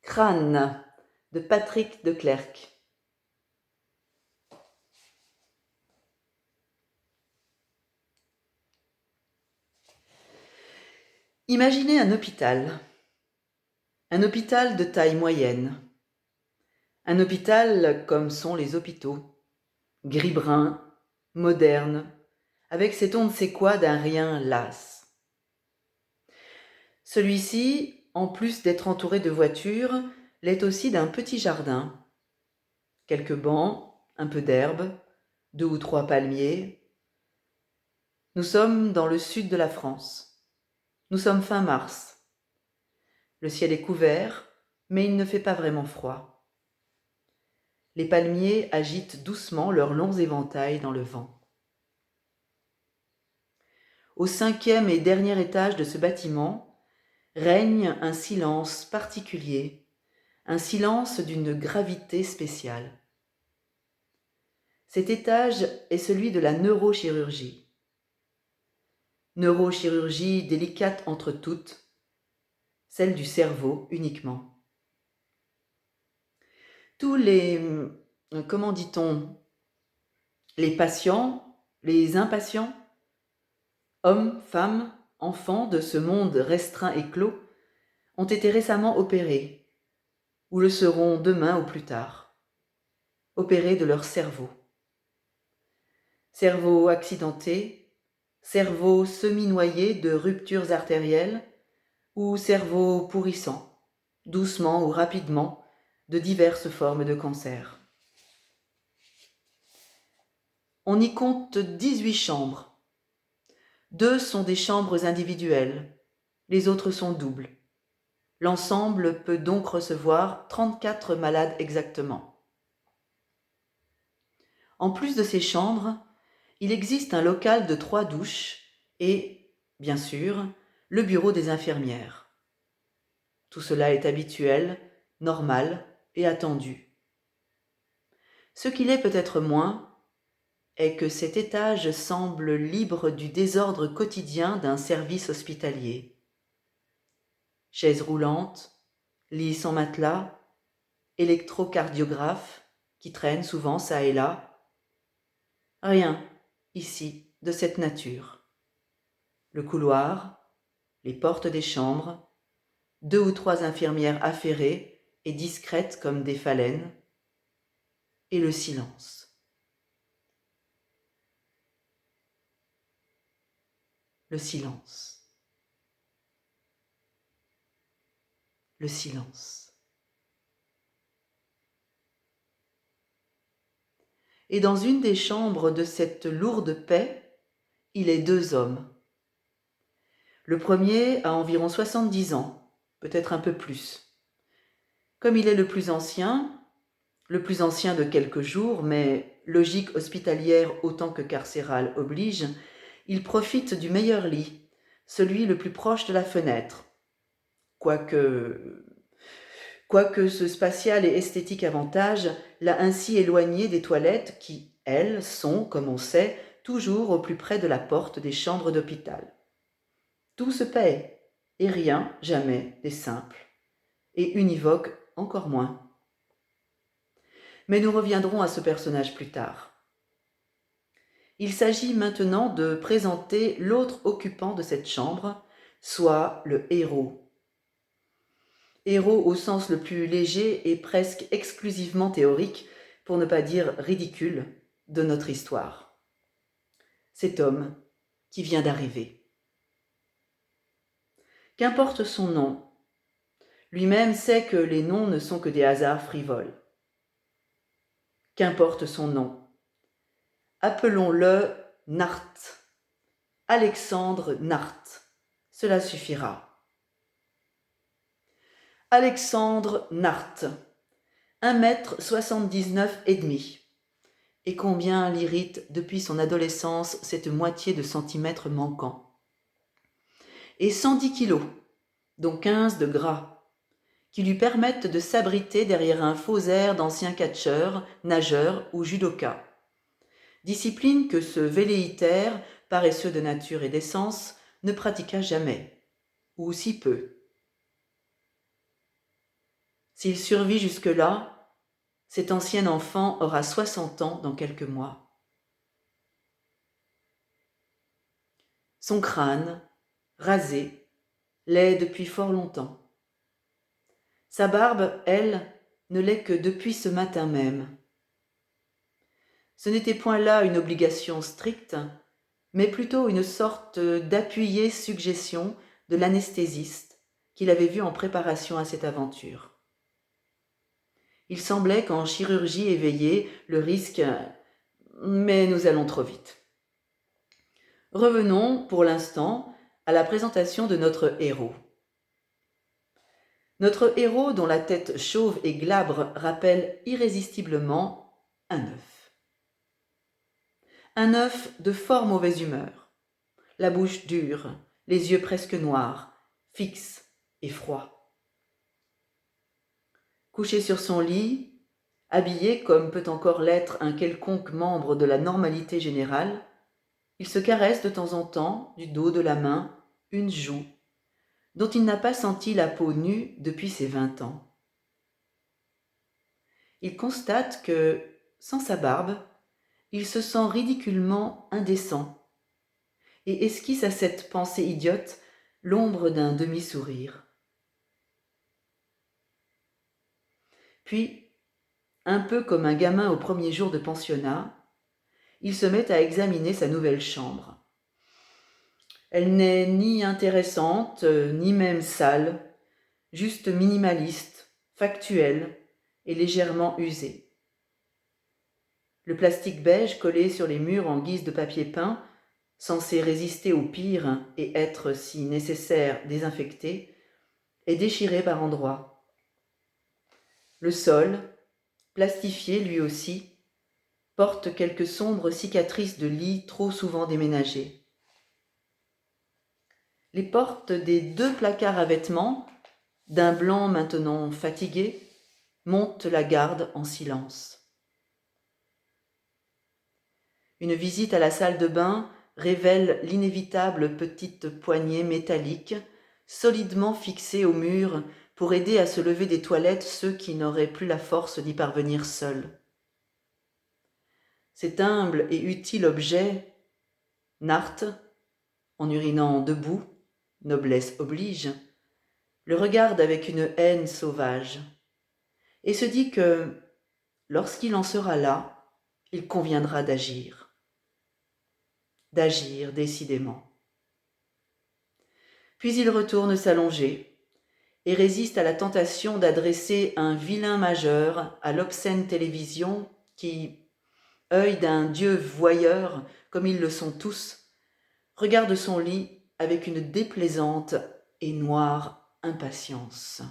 Crâne de Patrick de Clercq. Imaginez un hôpital de taille moyenne, un hôpital comme sont les hôpitaux, gris-brun, moderne, avec cet on ne sait quoi d'un rien las. Celui-ci, en plus d'être entouré de voitures, l'est aussi d'un petit jardin. Quelques bancs, un peu d'herbe, 2 ou 3 palmiers. Nous sommes dans le sud de la France. Nous sommes fin mars. Le ciel est couvert, mais il ne fait pas vraiment froid. Les palmiers agitent doucement leurs longs éventails dans le vent. Au 5e et dernier étage de ce bâtiment règne un silence particulier, un silence d'une gravité spéciale. Cet étage est celui de la neurochirurgie. Neurochirurgie délicate entre toutes, celle du cerveau uniquement. Tous les, comment dit-on, les patients, les impatients, hommes, femmes, enfants de ce monde restreint et clos, ont été récemment opérés, ou le seront demain ou plus tard, opérés de leur cerveau. Cerveau accidenté, cerveau semi-noyé de ruptures artérielles, ou cerveau pourrissant, doucement ou rapidement, de diverses formes de cancer. On y compte 18 chambres. 2 sont des chambres individuelles, les autres sont doubles. L'ensemble peut donc recevoir 34 malades exactement. En plus de ces chambres, il existe un local de 3 douches et, bien sûr, le bureau des infirmières. Tout cela est habituel, normal et attendu. Ce qu'il est peut-être moins est que cet étage semble libre du désordre quotidien d'un service hospitalier. Chaises roulantes, lits sans matelas, électrocardiographe qui traîne souvent çà et là. Rien, ici, de cette nature. Le couloir, les portes des chambres, 2 ou 3 infirmières affairées et discrètes comme des phalènes, et le silence. Le silence. Le silence. Et dans une des chambres de cette lourde paix, il est 2 hommes. Le premier a environ 70 ans, peut-être un peu plus. Comme il est le plus ancien de quelques jours, mais logique hospitalière autant que carcérale oblige, il profite du meilleur lit, celui le plus proche de la fenêtre. Quoique ce spatial et esthétique avantage l'a ainsi éloigné des toilettes qui, elles, sont, comme on sait, toujours au plus près de la porte des chambres d'hôpital. Tout se paie, et rien, jamais, n'est simple, et univoque encore moins. Mais nous reviendrons à ce personnage plus tard. Il s'agit maintenant de présenter l'autre occupant de cette chambre, soit le héros. Héros au sens le plus léger et presque exclusivement théorique, pour ne pas dire ridicule, de notre histoire. Cet homme qui vient d'arriver. Qu'importe son nom, lui-même sait que les noms ne sont que des hasards frivoles. Qu'importe son nom. Appelons-le Nart. Alexandre Nart. Cela suffira. Alexandre Nart. 1,79 m et demi. Et combien l'irrite depuis son adolescence cette moitié de centimètre manquant. Et 110 kilos, dont 15 de gras, qui lui permettent de s'abriter derrière un faux air d'ancien catcheur, nageur ou judoka. Discipline que ce velléitaire, paresseux de nature et d'essence, ne pratiqua jamais, ou si peu. S'il survit jusque-là, cet ancien enfant aura 60 ans dans quelques mois. Son crâne, rasé, l'est depuis fort longtemps. Sa barbe, elle, ne l'est que depuis ce matin même. Ce n'était point là une obligation stricte, mais plutôt une sorte d'appuyée suggestion de l'anesthésiste qu'il avait vu en préparation à cette aventure. Il semblait qu'en chirurgie éveillée, le risque... Mais nous allons trop vite. Revenons, pour l'instant, à la présentation de notre héros. Notre héros, dont la tête chauve et glabre rappelle irrésistiblement un œuf. Un œuf de fort mauvaise humeur, la bouche dure, les yeux presque noirs, fixes et froids. Couché sur son lit, habillé comme peut encore l'être un quelconque membre de la normalité générale, il se caresse de temps en temps, du dos de la main, une joue, dont il n'a pas senti la peau nue depuis ses 20 ans. Il constate que, sans sa barbe, il se sent ridiculement indécent et esquisse à cette pensée idiote l'ombre d'un demi-sourire. Puis, un peu comme un gamin au premier jour de pensionnat, il se met à examiner sa nouvelle chambre. Elle n'est ni intéressante, ni même sale, juste minimaliste, factuelle et légèrement usée. Le plastique beige collé sur les murs en guise de papier peint, censé résister au pire et être, si nécessaire, désinfecté, est déchiré par endroits. Le sol, plastifié lui aussi, porte quelques sombres cicatrices de lits trop souvent déménagés. Les portes des 2 placards à vêtements, d'un blanc maintenant fatigué, montent la garde en silence. Une visite à la salle de bain révèle l'inévitable petite poignée métallique, solidement fixée au mur pour aider à se lever des toilettes ceux qui n'auraient plus la force d'y parvenir seuls. Cet humble et utile objet, Narth, en urinant debout, noblesse oblige, le regarde avec une haine sauvage et se dit que, lorsqu'il en sera là, il conviendra d'agir décidément. Puis il retourne s'allonger et résiste à la tentation d'adresser un vilain majeur à l'obscène télévision qui, œil d'un dieu voyeur comme ils le sont tous, regarde son lit avec une déplaisante et noire impatience.